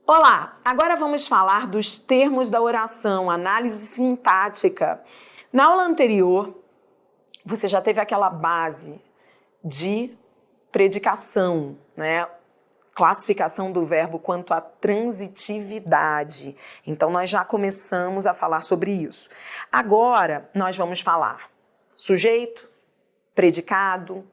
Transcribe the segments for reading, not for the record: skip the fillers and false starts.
Olá, agora vamos falar dos termos da oração, análise sintática. Na aula anterior, você já teve aquela base de predicação, né? Classificação do verbo quanto à transitividade. Então, nós já começamos a falar sobre isso. Agora, nós vamos falar sujeito, predicado,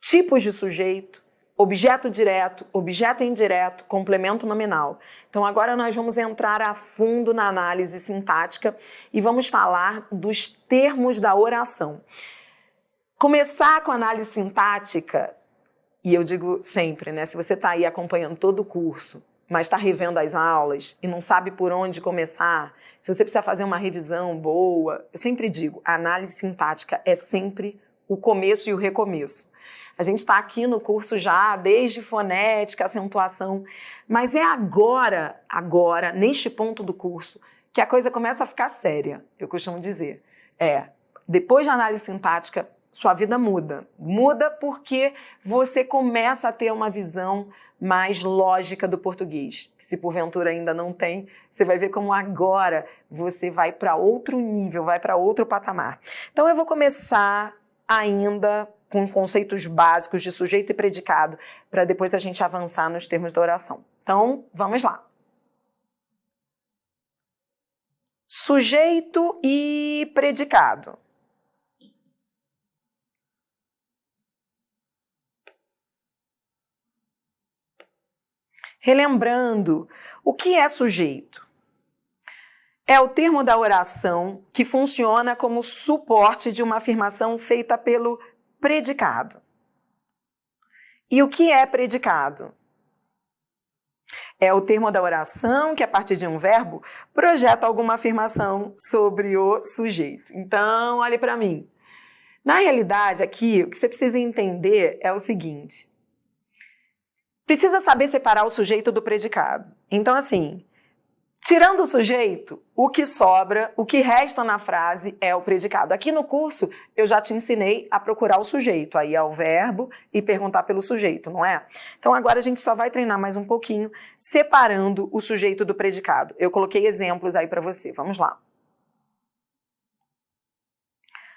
tipos de sujeito, objeto direto, objeto indireto, complemento nominal. Então, agora nós vamos entrar a fundo na análise sintática e vamos falar dos termos da oração. Começar com a análise sintática, e eu digo sempre, né? Se você está aí acompanhando todo o curso, mas está revendo as aulas e não sabe por onde começar, se você precisa fazer uma revisão boa, eu sempre digo, a análise sintática é sempre o começo e o recomeço. A gente está aqui no curso já, desde fonética, acentuação, mas é agora, neste ponto do curso, que a coisa começa a ficar séria, eu costumo dizer. Depois da análise sintática, sua vida muda. Muda porque você começa a ter uma visão mais lógica do português. Se porventura ainda não tem, você vai ver como agora você vai para outro nível, vai para outro patamar. Então eu vou começar ainda com conceitos básicos de sujeito e predicado, para depois a gente avançar nos termos da oração. Então, vamos lá. Sujeito e predicado. Relembrando, o que é sujeito? É o termo da oração que funciona como suporte de uma afirmação feita pelo predicado. E o que é predicado? É o termo da oração que, a partir de um verbo, projeta alguma afirmação sobre o sujeito. Então, olhe para mim. Na realidade, aqui, o que você precisa entender é o seguinte. Precisa saber separar o sujeito do predicado. Então, assim, tirando o sujeito, o que sobra, o que resta na frase é o predicado. Aqui no curso, eu já te ensinei a procurar o sujeito, aí ao verbo e perguntar pelo sujeito, não é? Então agora a gente só vai treinar mais um pouquinho, separando o sujeito do predicado. Eu coloquei exemplos aí para você, vamos lá.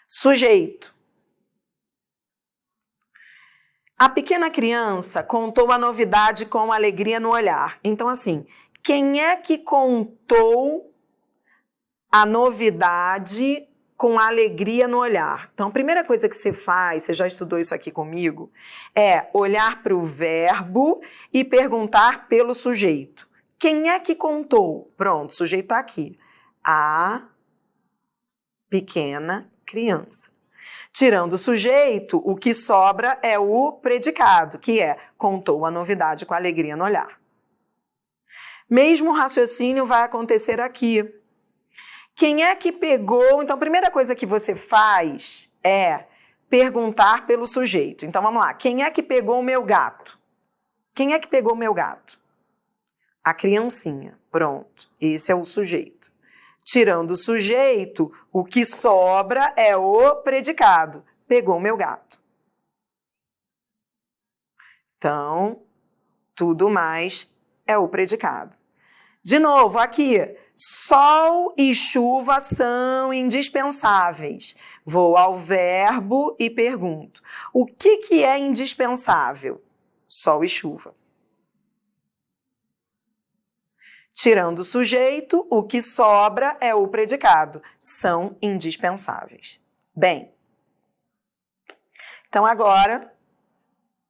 Sujeito. A pequena criança contou a novidade com alegria no olhar. Então, assim, quem é que contou a novidade com alegria no olhar? Então, a primeira coisa que você faz, você já estudou isso aqui comigo, é olhar para o verbo e perguntar pelo sujeito. Quem é que contou? Pronto, o sujeito está aqui. A pequena criança. Tirando o sujeito, o que sobra é o predicado, que é contou a novidade com alegria no olhar. Mesmo raciocínio vai acontecer aqui. Quem é que pegou? Então, a primeira coisa que você faz é perguntar pelo sujeito. Então, vamos lá. Quem é que pegou o meu gato? Quem é que pegou o meu gato? A criancinha. Pronto. Esse é o sujeito. Tirando o sujeito, o que sobra é o predicado. Pegou o meu gato. Então, tudo mais é o predicado. De novo, aqui, sol e chuva são indispensáveis. Vou ao verbo e pergunto. O que é indispensável? Sol e chuva. Tirando o sujeito, o que sobra é o predicado. São indispensáveis. Bem, então agora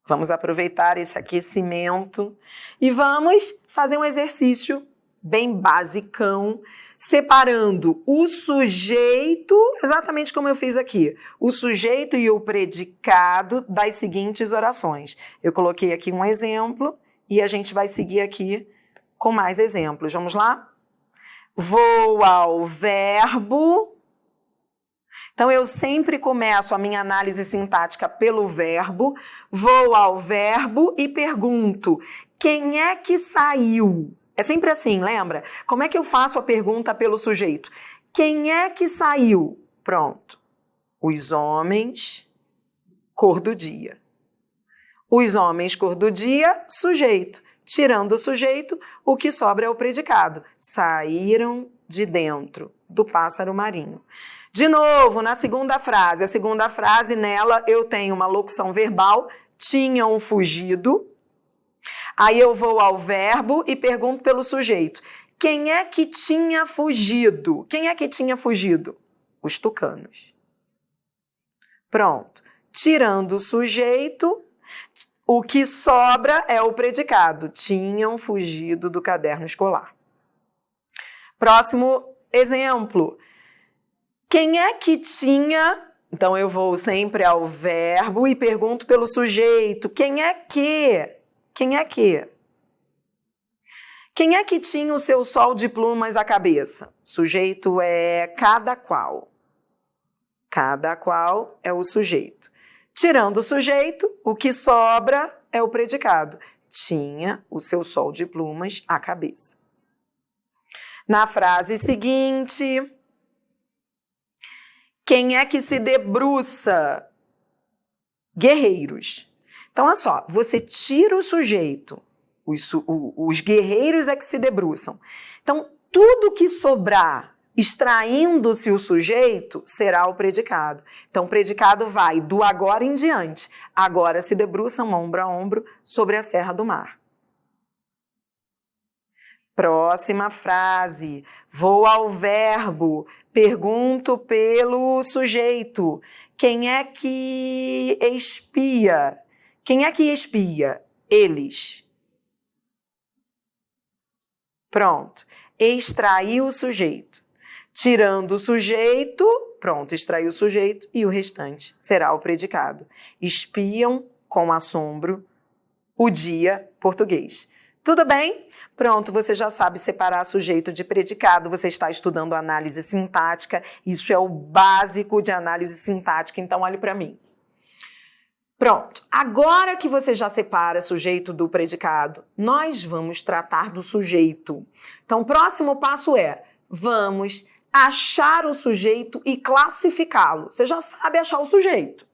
vamos aproveitar esse aquecimento e vamos fazer um exercício bem basicão, separando o sujeito, exatamente como eu fiz aqui, o sujeito e o predicado das seguintes orações. Eu coloquei aqui um exemplo e a gente vai seguir aqui com mais exemplos. Vamos lá? Vou ao verbo. Então, eu sempre começo a minha análise sintática pelo verbo. Vou ao verbo e pergunto, quem é que saiu? É sempre assim, lembra? Como é que eu faço a pergunta pelo sujeito? Quem é que saiu? Pronto. Os homens, cor do dia. Os homens, cor do dia, sujeito. Tirando o sujeito, o que sobra é o predicado. Saíram de dentro do pássaro marinho. De novo, na segunda frase. A segunda frase, nela, eu tenho uma locução verbal. Tinham fugido. Aí eu vou ao verbo e pergunto pelo sujeito. Quem é que tinha fugido? Quem é que tinha fugido? Os tucanos. Pronto. Tirando o sujeito, o que sobra é o predicado. Tinham fugido do caderno escolar. Próximo exemplo. Quem é que tinha... Então, eu vou sempre ao verbo e pergunto pelo sujeito. Quem é que? Quem é que? Quem é que tinha o seu sol de plumas à cabeça? Sujeito é cada qual. Cada qual é o sujeito. Tirando o sujeito, o que sobra é o predicado. Tinha o seu sol de plumas à cabeça. Na frase seguinte, quem é que se debruça? Guerreiros. Então, olha só, você tira o sujeito, os guerreiros é que se debruçam. Então, tudo que sobrar, extraindo-se o sujeito, será o predicado. Então, o predicado vai do agora em diante. Agora se debruçam ombro a ombro sobre a Serra do Mar. Próxima frase. Vou ao verbo, pergunto pelo sujeito. Quem é que espia? Quem é que espia? Eles. Pronto. Extraiu o sujeito. Tirando o sujeito, pronto, extraiu o sujeito e o restante será o predicado. Espiam com assombro o dia português. Tudo bem? Pronto, você já sabe separar sujeito de predicado, você está estudando análise sintática, isso é o básico de análise sintática, então olhe para mim. Pronto, agora que você já separa sujeito do predicado, nós vamos tratar do sujeito. Então, o próximo passo é, vamos achar o sujeito e classificá-lo. Você já sabe achar o sujeito.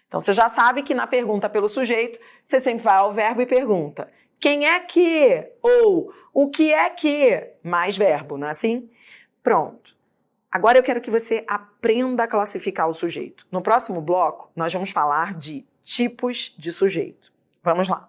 Então, você já sabe que na pergunta pelo sujeito, você sempre vai ao verbo e pergunta quem é que? Ou o que é que? Mais verbo, não é assim? Pronto. Agora eu quero que você aprenda a classificar o sujeito. No próximo bloco, nós vamos falar de tipos de sujeito. Vamos lá.